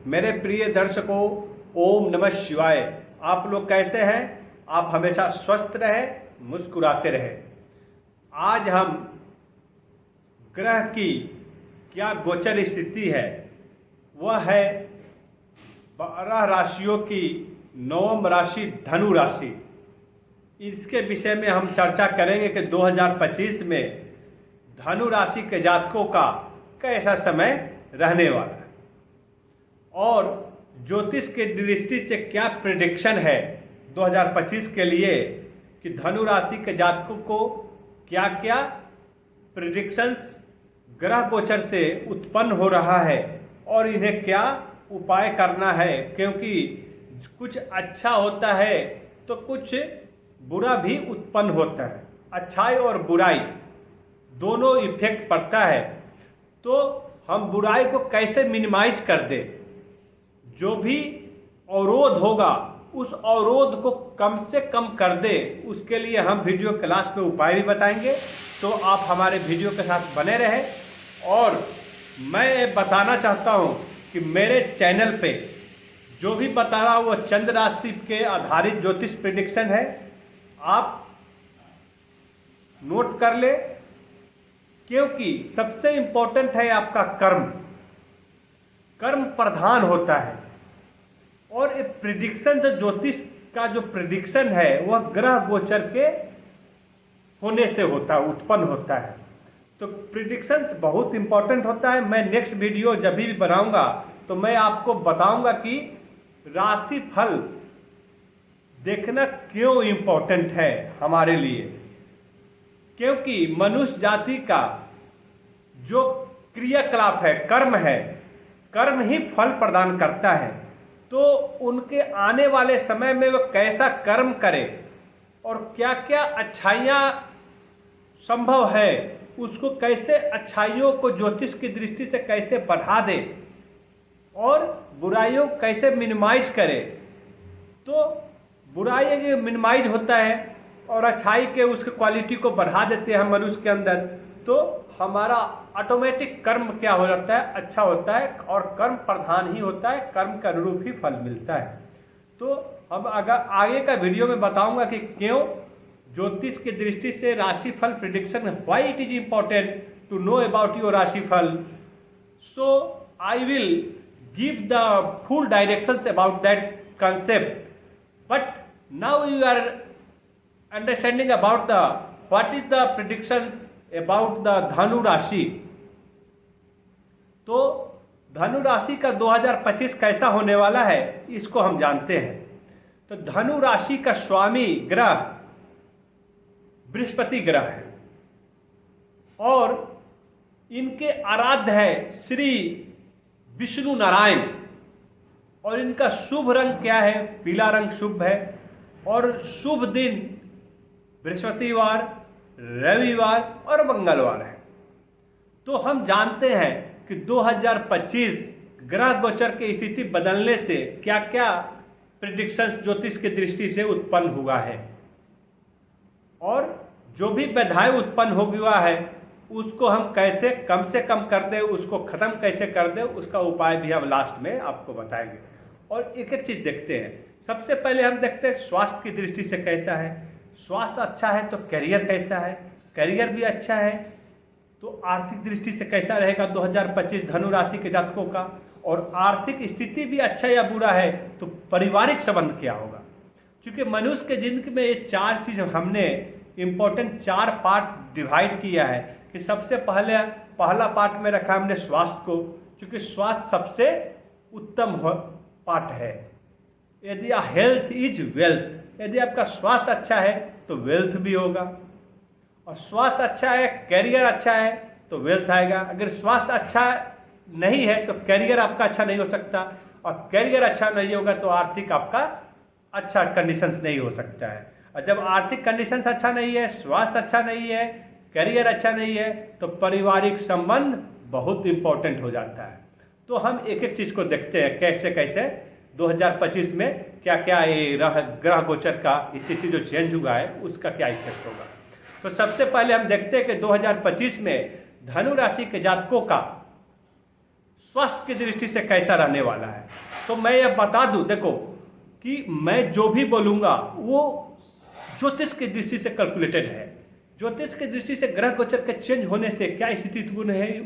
मेरे प्रिय दर्शकों, ओम नमः शिवाय। आप लोग कैसे हैं? आप हमेशा स्वस्थ रहे, मुस्कुराते रहे। आज हम ग्रह की क्या गोचर स्थिति है, वह है 12 राशियों की नवम राशि धनु राशि। इसके विषय में हम चर्चा करेंगे कि 2025 में धनु राशि के जातकों का कैसा समय रहने वाला है और ज्योतिष के दृष्टि से क्या प्रेडिक्शन है 2025 के लिए, कि धनु राशि के जातकों को क्या क्या प्रेडिक्शंस ग्रह गोचर से उत्पन्न हो रहा है और इन्हें क्या उपाय करना है। क्योंकि कुछ अच्छा होता है तो कुछ बुरा भी उत्पन्न होता है, अच्छाई और बुराई दोनों इफेक्ट पड़ता है। तो हम बुराई को कैसे मिनिमाइज कर दें, जो भी अवरोध होगा उस अवरोध को कम से कम कर दे, उसके लिए हम वीडियो क्लास में उपाय भी बताएंगे। तो आप हमारे वीडियो के साथ बने रहें। और मैं बताना चाहता हूं कि मेरे चैनल पे जो भी बता रहा हूं वो चंद्र राशि के आधारित ज्योतिष प्रेडिक्शन है। आप नोट कर ले, क्योंकि सबसे इंपॉर्टेंट है आपका कर्म। कर्म प्रधान होता है और ये प्रिडिक्शन, जो ज्योतिष का जो प्रिडिक्शन है वह ग्रह गोचर के होने से होता है, उत्पन्न होता है। तो प्रिडिक्शंस बहुत इंपॉर्टेंट होता है। मैं नेक्स्ट वीडियो जब भी बनाऊंगा तो मैं आपको बताऊंगा कि राशि फल देखना क्यों इंपॉर्टेंट है हमारे लिए। क्योंकि मनुष्य जाति का जो क्रियाकलाप है, कर्म है, कर्म ही फल प्रदान करता है। तो उनके आने वाले समय में वह कैसा कर्म करे और क्या क्या अच्छाइयाँ संभव है, उसको कैसे अच्छाइयों को ज्योतिष की दृष्टि से कैसे बढ़ा दे और बुराइयों कैसे मिनिमाइज करे। तो बुराई मिनिमाइज होता है और अच्छाई के उसके क्वालिटी को बढ़ा देते हैं हम मनुष्य के अंदर, तो हमारा ऑटोमेटिक कर्म क्या हो जाता है, अच्छा होता है और कर्म प्रधान ही होता है, कर्म के अनुरूप ही फल मिलता है। तो अब अगर आगे का वीडियो में बताऊंगा कि क्यों ज्योतिष की दृष्टि से राशिफल prediction, why it is important to know about your राशिफल। So I will give the full directions about that concept, but now you are understanding about the what is the predictions about the धनु राशि। तो धनु राशि का 2025 कैसा होने वाला है इसको हम जानते हैं। तो धनु राशि का स्वामी ग्रह बृहस्पति ग्रह है और इनके आराध्य है श्री विष्णु नारायण। और इनका शुभ रंग क्या है? पीला रंग शुभ है। और शुभ दिन बृहस्पतिवार, रविवार और मंगलवार है। तो हम जानते हैं कि 2025 ग्रह गोचर की स्थिति बदलने से क्या क्या प्रेडिक्शंस ज्योतिष की दृष्टि से उत्पन्न हुआ है और जो भी बाधाएं उत्पन्न हो हुआ है उसको हम कैसे कम से कम कर दे, उसको खत्म कैसे कर दे, उसका उपाय भी हम लास्ट में आपको बताएंगे। और एक एक चीज देखते हैं। सबसे पहले हम देखते हैं स्वास्थ्य की दृष्टि से कैसा है। स्वास्थ्य अच्छा है तो करियर कैसा है, करियर भी अच्छा है तो आर्थिक दृष्टि से कैसा रहेगा 2025 धनु राशि के जातकों का। और आर्थिक स्थिति भी अच्छा या बुरा है तो पारिवारिक संबंध क्या होगा। क्योंकि मनुष्य के जिंदगी में ये चार चीज हमने इंपॉर्टेंट चार पार्ट डिवाइड किया है कि सबसे पहला पार्ट में रखा हमने स्वास्थ्य को, क्योंकि स्वास्थ्य सबसे उत्तम पार्ट है। यदि हेल्थ इज वेल्थ, यदि आपका स्वास्थ्य अच्छा है तो वेल्थ भी होगा। और स्वास्थ्य अच्छा है, करियर अच्छा है तो वेल्थ आएगा। अगर स्वास्थ्य अच्छा नहीं है तो करियर आपका अच्छा नहीं हो सकता, और करियर अच्छा नहीं होगा तो आर्थिक आपका अच्छा कंडीशंस नहीं हो सकता है। और जब आर्थिक कंडीशंस अच्छा नहीं है, स्वास्थ्य अच्छा नहीं है, करियर अच्छा नहीं है तो पारिवारिक संबंध बहुत इंपॉर्टेंट हो जाता है। तो हम एक एक चीज को देखते हैं कैसे कैसे 2025 में क्या क्या ये ग्रह गोचर का स्थिति जो चेंज हुआ है उसका क्या इफेक्ट होगा। तो सबसे पहले हम देखते हैं कि 2025 में धनु राशि के जातकों का स्वास्थ्य की दृष्टि से कैसा रहने वाला है। तो मैं यह बता दूं, देखो कि मैं जो भी बोलूँगा वो ज्योतिष की दृष्टि से कैलकुलेटेड है। ज्योतिष की दृष्टि से ग्रह गोचर के चेंज होने से क्या स्थिति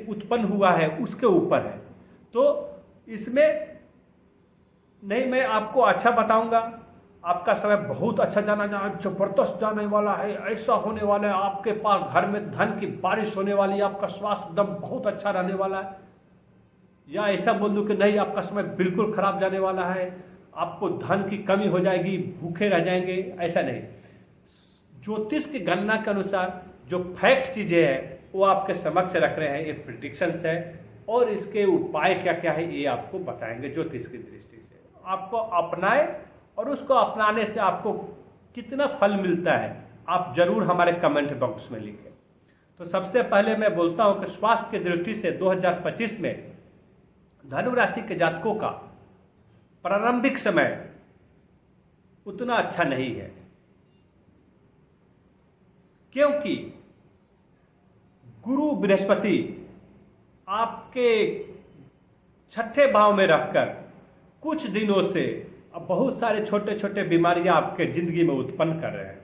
उत्पन्न हुआ है उसके ऊपर है। तो इसमें नहीं, मैं आपको अच्छा बताऊंगा, आपका समय बहुत अच्छा जाना जबरदस्त जाने वाला है, ऐसा होने वाला है, आपके पास घर में धन की बारिश होने वाली है, आपका स्वास्थ्य एकदम बहुत अच्छा रहने वाला है। या ऐसा बोल दूं कि नहीं, आपका समय बिल्कुल खराब जाने वाला है, आपको धन की कमी हो जाएगी, भूखे रह जाएंगे, ऐसा नहीं। ज्योतिष की गणना के अनुसार जो फैक्ट चीज़ें हैं वो आपके समक्ष रख रहे हैं, ये प्रिडिक्शंस है और इसके उपाय क्या क्या है ये आपको बताएंगे ज्योतिष की दृष्टि से। आपको अपनाए और उसको अपनाने से आपको कितना फल मिलता है आप जरूर हमारे कमेंट बॉक्स में लिखें। तो सबसे पहले मैं बोलता हूं कि स्वास्थ्य की दृष्टि से 2025 में धनु राशि के जातकों का प्रारंभिक समय उतना अच्छा नहीं है, क्योंकि गुरु बृहस्पति आपके छठे भाव में रहकर कुछ दिनों से अब बहुत सारे छोटे छोटे बीमारियां आपके जिंदगी में उत्पन्न कर रहे हैं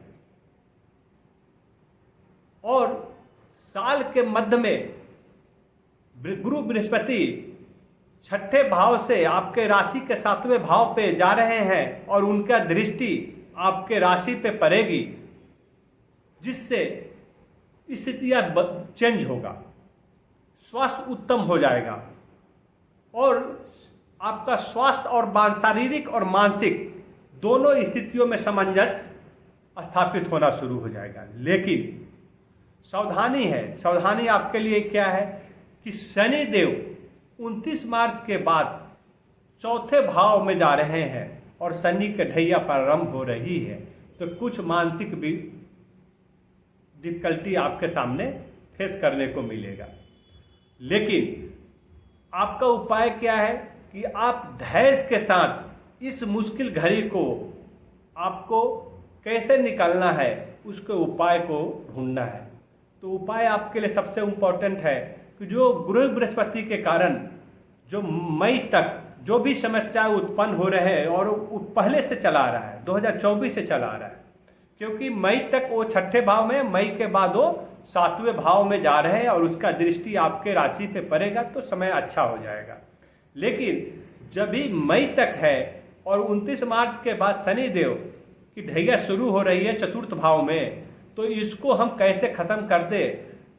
और साल के मध्य में गुरु बृहस्पति छठे भाव से आपके राशि के 7वें भाव पे जा रहे हैं और उनका दृष्टि आपके राशि पे पड़ेगी, जिससे स्थितियां चेंज होगा, स्वास्थ्य उत्तम हो जाएगा और आपका स्वास्थ्य और शारीरिक और मानसिक दोनों स्थितियों में सामंजस्य स्थापित होना शुरू हो जाएगा। लेकिन सावधानी है, सावधानी आपके लिए क्या है कि शनि देव 29 मार्च के बाद चौथे भाव में जा रहे हैं और शनि की ढैया प्रारंभ हो रही है, तो कुछ मानसिक भी डिफिकल्टी आपके सामने फेस करने को मिलेगा। लेकिन आपका उपाय क्या है कि आप धैर्य के साथ इस मुश्किल घड़ी को आपको कैसे निकालना है उसके उपाय को ढूंढना है। तो उपाय आपके लिए सबसे इम्पोर्टेंट है कि जो गुरु बृहस्पति के कारण जो मई तक जो भी समस्याएं उत्पन्न हो रहे हैं और पहले से चला आ रहा है, 2024 से चला आ रहा है, क्योंकि मई तक वो छठे भाव में, मई के बाद वो 7वें भाव में जा रहे हैं और उसका दृष्टि आपके राशि पे पड़ेगा तो समय अच्छा हो जाएगा। लेकिन जब भी मई तक है और 29 मार्च के बाद शनि देव की ढैया शुरू हो रही है चतुर्थ भाव में, तो इसको हम कैसे ख़त्म कर दे,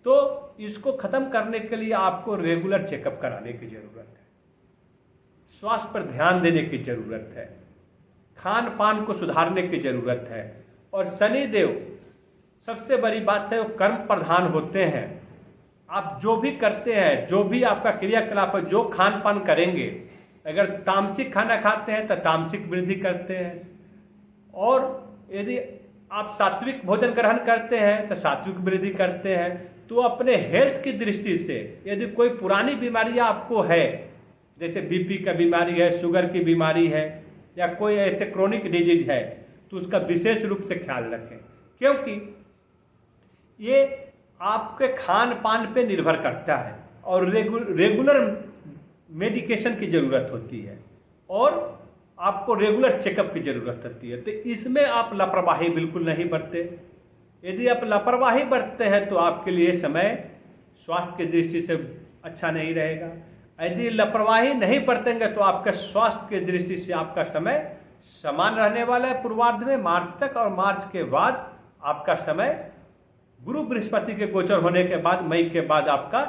तो इसको ख़त्म करने के लिए आपको रेगुलर चेकअप कराने की ज़रूरत है, स्वास्थ्य पर ध्यान देने की ज़रूरत है, खान पान को सुधारने की ज़रूरत है। और शनि देव सबसे बड़ी बात है वो कर्म प्रधान होते हैं। आप जो भी करते हैं, जो भी आपका क्रियाकलाप है, जो खान पान करेंगे, अगर तामसिक खाना खाते हैं तो तामसिक वृद्धि करते हैं और यदि आप सात्विक भोजन ग्रहण करते हैं तो सात्विक वृद्धि करते हैं। तो अपने हेल्थ की दृष्टि से यदि कोई पुरानी बीमारियां आपको है, जैसे बीपी का बीमारी है, शुगर की बीमारी है या कोई ऐसे क्रोनिक डिजीज है, तो उसका विशेष रूप से ख्याल रखें, क्योंकि ये आपके खान पान पे निर्भर करता है और रेगुलर मेडिकेशन की ज़रूरत होती है और आपको रेगुलर चेकअप की ज़रूरत होती है। तो इसमें आप लापरवाही बिल्कुल नहीं बरते। यदि आप लापरवाही बरतते हैं तो आपके लिए समय स्वास्थ्य की दृष्टि से अच्छा नहीं रहेगा। यदि लापरवाही नहीं बरतेंगे तो आपके स्वास्थ्य की दृष्टि से आपका समय समान रहने वाला है पूर्वार्ध में मार्च तक, और मार्च के बाद आपका समय गुरु बृहस्पति के गोचर होने के बाद मई के बाद आपका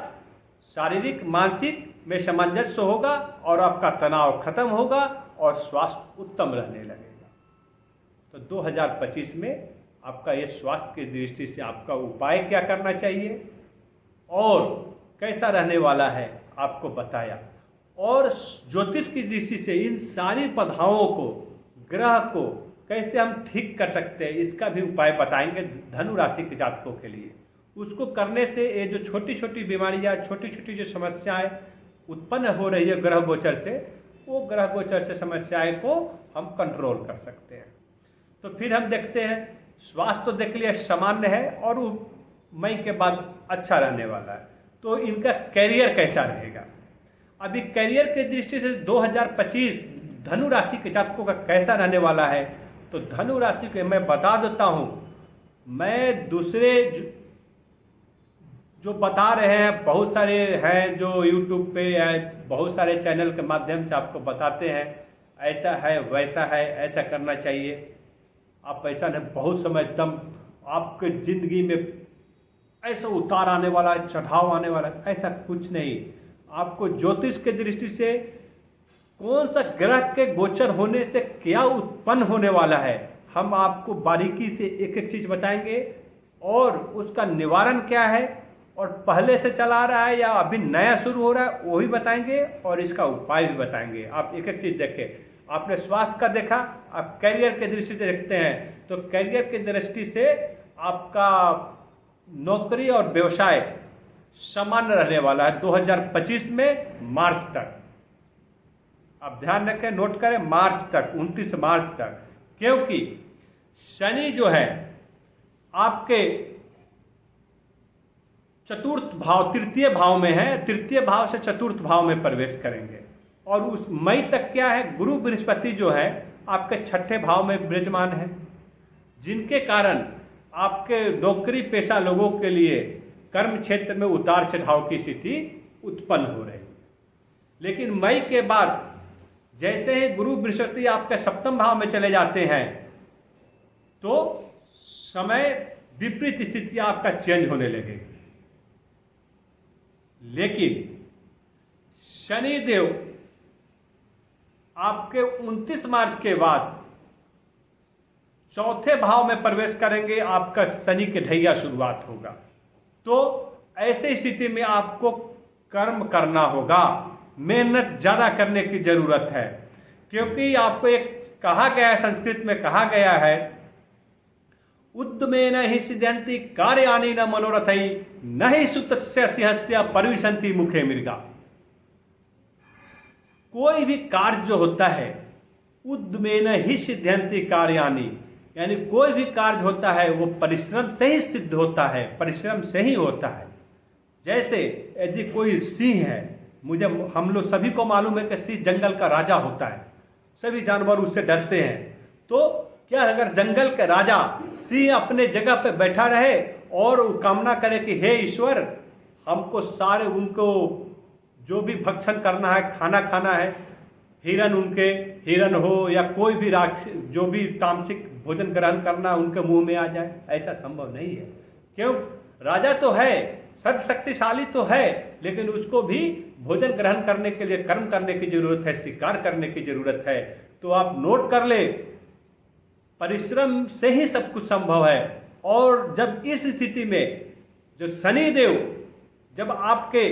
शारीरिक मानसिक में सामंजस्य होगा और आपका तनाव खत्म होगा और स्वास्थ्य उत्तम रहने लगेगा। तो 2025 में आपका ये स्वास्थ्य की दृष्टि से आपका उपाय क्या करना चाहिए और कैसा रहने वाला है आपको बताया, और ज्योतिष की दृष्टि से इन सारी बाधाओं को, ग्रह को कैसे हम ठीक कर सकते हैं इसका भी उपाय बताएंगे धनु राशि के जातकों के लिए। उसको करने से ये जो छोटी छोटी बीमारियां, छोटी छोटी जो समस्याएं उत्पन्न हो रही है ग्रह गोचर से, वो ग्रह गोचर से समस्याएं को हम कंट्रोल कर सकते हैं। तो फिर हम देखते हैं, स्वास्थ्य तो देख लिया सामान्य है और मई के बाद अच्छा रहने वाला है, तो इनका कैरियर कैसा रहेगा। अभी करियर के दृष्टि से 2025 धनु राशि के जातकों का कैसा रहने वाला है, तो धनु राशि के मैं बता देता हूँ। मैं दूसरे जो बता रहे हैं, बहुत सारे हैं जो यूट्यूब पे या बहुत सारे चैनल के माध्यम से आपको बताते हैं ऐसा है वैसा है, ऐसा करना चाहिए, आप ऐसा नहीं, बहुत समय एकदम आपके ज़िंदगी में ऐसा उतार आने वाला है, चढ़ाव आने वाला है, ऐसा कुछ नहीं। आपको ज्योतिष के दृष्टि से कौन सा ग्रह के गोचर होने से क्या उत्पन्न होने वाला है, हम आपको बारीकी से एक एक चीज़ बताएंगे, और उसका निवारण क्या है, और पहले से चला रहा है या अभी नया शुरू हो रहा है वो भी बताएंगे, और इसका उपाय भी बताएंगे। आप एक एक चीज़ देखें। आपने स्वास्थ्य का देखा, आप कैरियर के दृष्टि से देखते हैं, तो कैरियर की दृष्टि से आपका नौकरी और व्यवसाय सामान्य रहने वाला है 2025 में मार्च तक। आप ध्यान रखें, नोट करें, मार्च तक, 29 मार्च तक, क्योंकि शनि जो है आपके चतुर्थ भाव, तृतीय भाव में है, तृतीय भाव से चतुर्थ भाव में प्रवेश करेंगे, और उस मई तक क्या है, गुरु बृहस्पति जो है आपके छठे भाव में विराजमान है, जिनके कारण आपके नौकरी पेशा लोगों के लिए कर्म क्षेत्र में उतार चढ़ाव की स्थिति उत्पन्न हो रही। लेकिन मई के बाद जैसे ही गुरु बृहस्पति आपके सप्तम भाव में चले जाते हैं, तो समय विपरीत स्थिति आपका चेंज होने लगेगी। लेकिन शनिदेव आपके 29 मार्च के बाद चौथे भाव में प्रवेश करेंगे, आपका शनि के ढैया शुरुआत होगा। तो ऐसे स्थिति में आपको कर्म करना होगा, मेहनत ज़्यादा करने की जरूरत है, क्योंकि आपको एक कहा गया है, संस्कृत में कहा गया है, उद्यमेन हि सिद्ध्यन्ति कार्याणि न मनोरथै न हि सुतस्य सिंहस्य परिविशन्ति मुखे मृगा। कोई भी कार्य जो होता है, उद्यमेन हि सिद्ध्यन्ति कार्याणि, यानी कोई भी कार्य होता है वो परिश्रम से ही सिद्ध होता है, परिश्रम से ही होता है। जैसे यदि कोई सिंह है, हम लोग सभी को मालूम है कि सिंह जंगल का राजा होता है, सभी जानवर उससे डरते हैं। तो क्या अगर जंगल के राजा सिंह अपने जगह पे बैठा रहे और कामना करे कि हे ईश्वर, हमको सारे उनको जो भी भक्षण करना है, खाना खाना है, हिरन हो या कोई भी जो भी तामसिक भोजन ग्रहण करना उनके मुंह में आ जाए, ऐसा संभव नहीं है। क्यों? राजा तो है, सर्वशक्तिशाली तो है, लेकिन उसको भी भोजन ग्रहण करने के लिए कर्म करने की जरूरत है, शिकार करने की जरूरत है। तो आप नोट कर ले, परिश्रम से ही सब कुछ संभव है। और जब इस स्थिति में जो शनिदेव जब आपके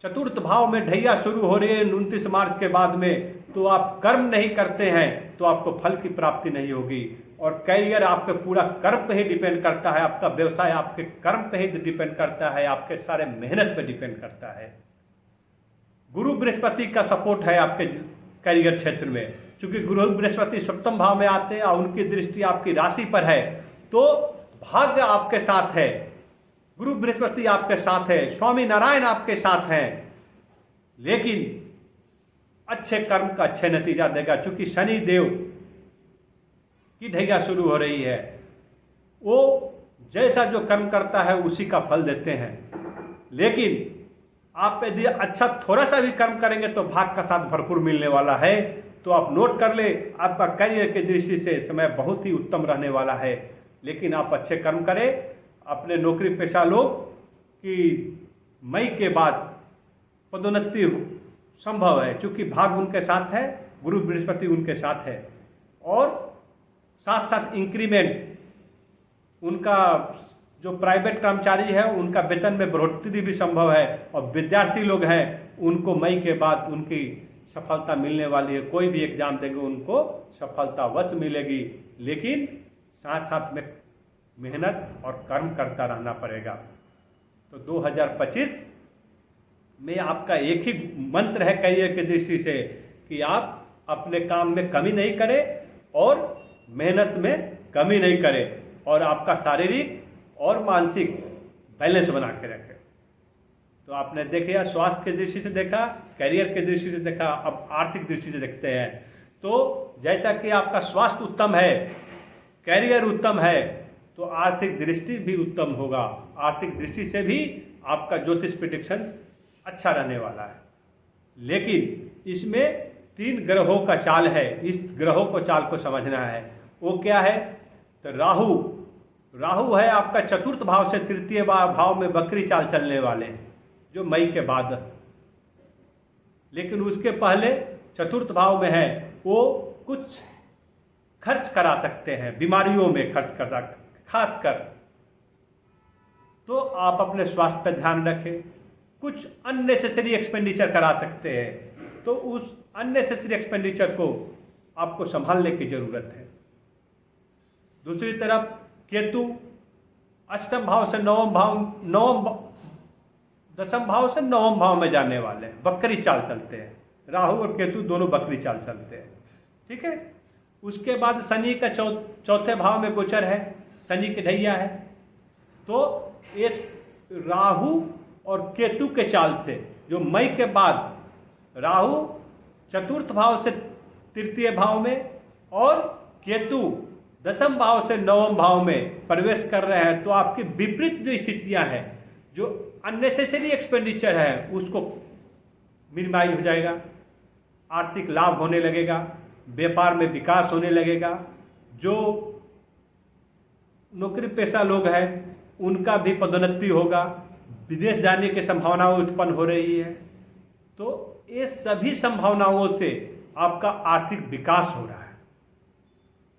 चतुर्थ भाव में ढैया शुरू हो रही है 29 मार्च के बाद में, तो आप कर्म नहीं करते हैं तो आपको फल की प्राप्ति नहीं होगी। और कैरियर आपके पूरा कर्म पे ही डिपेंड करता है, आपका व्यवसाय आपके कर्म पे ही डिपेंड करता है, आपके सारे मेहनत पे डिपेंड करता है। गुरु बृहस्पति का सपोर्ट है आपके कैरियर क्षेत्र में, क्योंकि गुरु बृहस्पति सप्तम भाव में आते हैं और उनकी दृष्टि आपकी राशि पर है, तो भाग्य आपके साथ है, गुरु बृहस्पति आपके साथ है, स्वामी नारायण आपके साथ हैं। लेकिन अच्छे कर्म का अच्छे नतीजा देगा, क्योंकि शनि देव की ढैया शुरू हो रही है, वो जैसा जो कर्म करता है उसी का फल देते हैं। लेकिन आप यदि अच्छा थोड़ा सा भी कर्म करेंगे तो भाग का साथ भरपूर मिलने वाला है। तो आप नोट कर ले, आपका करियर की दृष्टि से समय बहुत ही उत्तम रहने वाला है। लेकिन आप अच्छे कर्म करें, अपने नौकरी पेशा लोग कि मई के बाद पदोन्नति संभव है, क्योंकि भाग उनके साथ है, गुरु बृहस्पति उनके साथ है, और साथ साथ इंक्रीमेंट, उनका जो प्राइवेट कर्मचारी है उनका वेतन में बढ़ोतरी भी संभव है, और विद्यार्थी लोग हैं उनको मई के बाद उनकी सफलता मिलने वाली है। कोई भी एग्जाम देंगे उनको सफलता अवश्य मिलेगी, लेकिन साथ साथ में मेहनत और कर्म करता रहना पड़ेगा। तो 2025 में आपका एक ही मंत्र है करियर की दृष्टि से कि आप अपने काम में कमी नहीं करें और मेहनत में कमी नहीं करें, और आपका शारीरिक और मानसिक बैलेंस बना के रखें। तो आपने देखा, स्वास्थ्य की दृष्टि से देखा, करियर की दृष्टि से देखा, अब आर्थिक दृष्टि से देखते हैं। तो जैसा कि आपका स्वास्थ्य उत्तम है, करियर उत्तम है, तो आर्थिक दृष्टि भी उत्तम होगा। आर्थिक दृष्टि से भी आपका ज्योतिष प्रेडिक्शंस अच्छा रहने वाला है। लेकिन इसमें 3 ग्रहों का चाल है, इस ग्रहों को चाल को समझना है। वो क्या है? तो राहु है आपका चतुर्थ भाव से तृतीय भाव में बकरी चाल चलने वाले हैं, जो मई के बाद। लेकिन उसके पहले चतुर्थ भाव में है, वो कुछ खर्च करा सकते हैं, बीमारियों में खर्च करा, खासकर। तो आप अपने स्वास्थ्य पर ध्यान रखें। कुछ अननेसेसरी एक्सपेंडिचर करा सकते हैं, तो उस अननेसेसरी एक्सपेंडिचर को आपको संभालने की जरूरत है। दूसरी तरफ केतु अष्टम भाव से दसम भाव से नवम भाव में जाने वाले हैं, बकरी चाल चलते हैं। राहु और केतु दोनों बकरी चाल चलते हैं, ठीक है। उसके बाद शनि का चौथे भाव में गोचर है, शनि की ढैया है। तो ये राहु और केतु के चाल से, जो मई के बाद राहु चतुर्थ भाव से तृतीय भाव में और केतु दसम भाव से नवम भाव में प्रवेश कर रहे हैं, तो आपकी विपरीत जो स्थितियां हैं, जो अननेसेसरी एक्सपेंडिचर है, उसको मिनिमाइज हो जाएगा, आर्थिक लाभ होने लगेगा, व्यापार में विकास होने लगेगा। जो नौकरी पेशा लोग हैं उनका भी पदोन्नति होगा, विदेश जाने की संभावनाएं उत्पन्न हो रही है। तो ये सभी संभावनाओं से आपका आर्थिक विकास हो रहा है।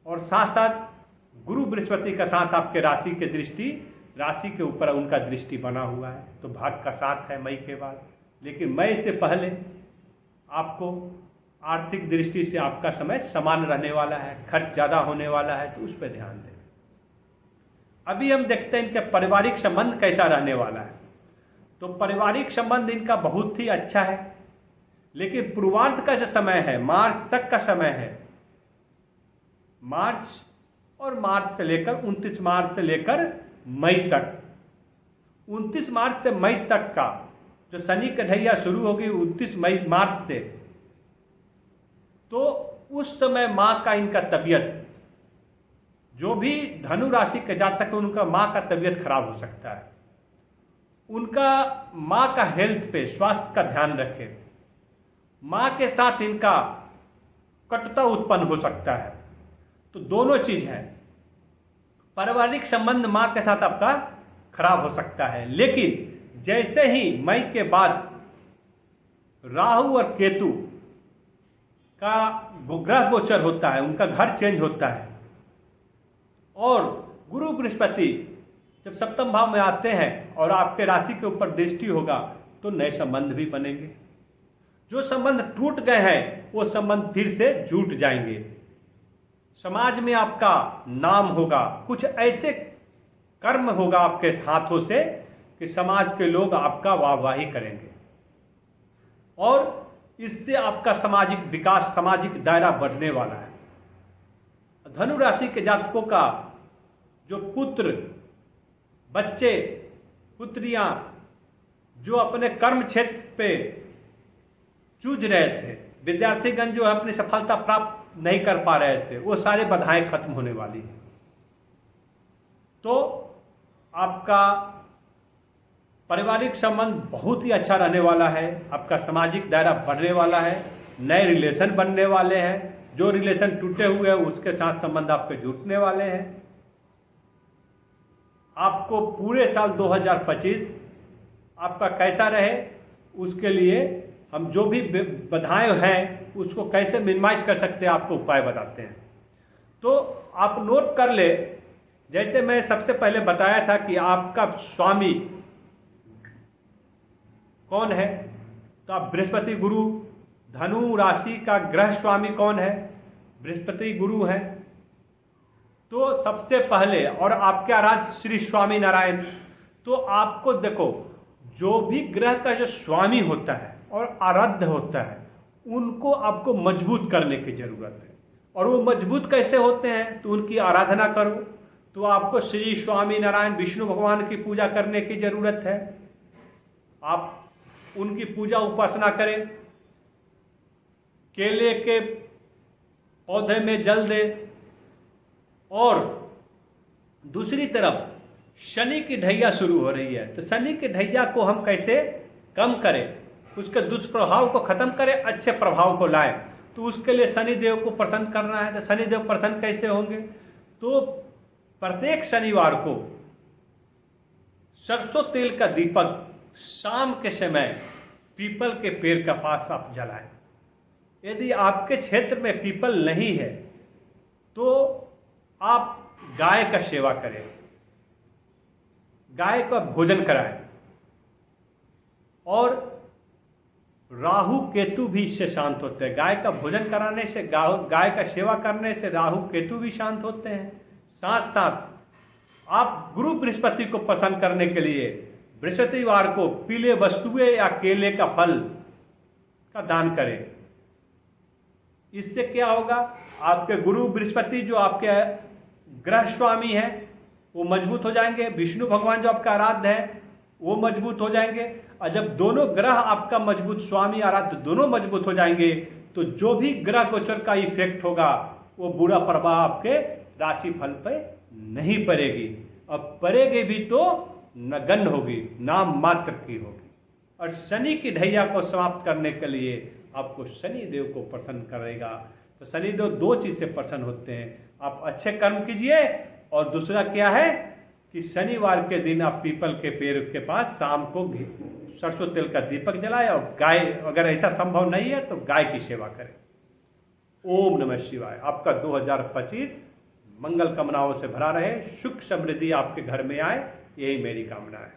और साथ साथ गुरु बृहस्पति का साथ आपके राशि के दृष्टि, राशि के ऊपर उनका दृष्टि बना हुआ है, तो भाग्य का साथ है मई के बाद। लेकिन मई से पहले आपको आर्थिक दृष्टि से आपका समय समान रहने वाला है, खर्च ज़्यादा होने वाला है, तो उस पर ध्यान दें। अभी हम देखते हैं इनका पारिवारिक संबंध कैसा रहने वाला है। तो पारिवारिक संबंध इनका बहुत ही अच्छा है, लेकिन पूर्वार्ध का जो समय है, मार्च तक का समय है, मार्च से लेकर 29 मार्च से लेकर मई तक, 29 मार्च से मई तक का जो शनि की ढैया शुरू होगी 29 मार्च से, तो उस समय माँ का इनका तबीयत, जो भी धनु राशि के जातक है उनका माँ का तबीयत खराब हो सकता है। उनका माँ का हेल्थ पे, स्वास्थ्य का ध्यान रखें। माँ के साथ इनका कटुता उत्पन्न हो सकता है। तो दोनों चीज है, पारिवारिक संबंध माँ के साथ आपका खराब हो सकता है। लेकिन जैसे ही मई के बाद राहु और केतु का ग्रह गोचर होता है, उनका घर चेंज होता है, और गुरु बृहस्पति जब सप्तम भाव में आते हैं और आपके राशि के ऊपर दृष्टि होगा, तो नए संबंध भी बनेंगे। जो संबंध टूट गए हैं वो संबंध फिर से जुट जाएंगे। समाज में आपका नाम होगा, कुछ ऐसे कर्म होगा आपके हाथों से कि समाज के लोग आपका वाहवाही करेंगे, और इससे आपका सामाजिक विकास, सामाजिक दायरा बढ़ने वाला है। धनु राशि के जातकों का जो पुत्र, बच्चे, पुत्रियां जो अपने कर्म क्षेत्र पे जूझ रहे थे, विद्यार्थीगण जो अपनी सफलता प्राप्त नहीं कर पा रहे थे, वो सारे बाधाएं खत्म होने वाली हैं। तो आपका पारिवारिक संबंध बहुत ही अच्छा रहने वाला है, आपका सामाजिक दायरा बढ़ने वाला है, नए रिलेशन बनने वाले हैं, जो रिलेशन टूटे हुए हैं उसके साथ संबंध आपके जुटने वाले हैं। आपको पूरे साल 2025 आपका कैसा रहे, उसके लिए हम जो भी बाधाएं हैं उसको कैसे मिनिमाइज कर सकते हैं, आपको उपाय बताते हैं। तो आप नोट कर ले, जैसे मैं सबसे पहले बताया था कि आपका स्वामी कौन है, तो आप बृहस्पति गुरु, धनु राशि का ग्रह स्वामी कौन है, बृहस्पति गुरु है। तो सबसे पहले, और आपके आराध्य श्री स्वामी नारायण, तो आपको देखो, जो भी ग्रह का जो स्वामी होता है और आराध्य होता है, उनको आपको मजबूत करने की जरूरत है। और वो मजबूत कैसे होते हैं, तो उनकी आराधना करो। तो आपको श्री स्वामी नारायण विष्णु भगवान की पूजा करने की जरूरत है। आप उनकी पूजा उपासना करें, केले के पौधे में जल दे। और दूसरी तरफ शनि की ढैया शुरू हो रही है, तो शनि की ढैया को हम कैसे कम करें, उसके दुष्प्रभाव को खत्म करें, अच्छे प्रभाव को लाएं, तो उसके लिए शनि देव को प्रसन्न करना है। तो शनि देव प्रसन्न कैसे होंगे, तो प्रत्येक शनिवार को सरसों तेल का दीपक शाम के समय पीपल के पेड़ के पास आप जलाएं। यदि आपके क्षेत्र में पीपल नहीं है तो आप गाय का सेवा करें, गाय का भोजन कराएं। और राहु केतु भी इससे शांत होते हैं। गाय का भोजन कराने से, गाय का सेवा करने से राहु केतु भी शांत होते हैं। साथ साथ आप गुरु बृहस्पति को प्रसन्न करने के लिए बृहस्पतिवार को पीले वस्तुएं या केले का फल का दान करें। इससे क्या होगा, आपके गुरु बृहस्पति जो आपके ग्रह स्वामी है वो मजबूत हो जाएंगे, विष्णु भगवान जो आपका आराध्य है वो मजबूत हो जाएंगे। और जब दोनों ग्रह आपका मजबूत, स्वामी आराध्य दोनों मजबूत हो जाएंगे, तो जो भी ग्रह गोचर का इफेक्ट होगा वो बुरा प्रभाव आपके राशि फल पे नहीं पड़ेगी, और पड़ेगी भी तो नगण्य होगी, नाम मात्र की होगी। और शनि की ढैया को समाप्त करने के लिए आपको शनि देव को प्रसन्न करेगा। तो शनि देव दो चीज से प्रसन्न होते हैं, आप अच्छे कर्म कीजिए, और दूसरा क्या है कि शनिवार के दिन आप पीपल के पेड़ के पास शाम को सरसों तेल का दीपक जलाए, और गाय, अगर ऐसा संभव नहीं है तो गाय की सेवा करें। ओम नमः शिवाय। आपका 2025 मंगल कामनाओं से भरा रहे, सुख समृद्धि आपके घर में आए, यही मेरी कामना है।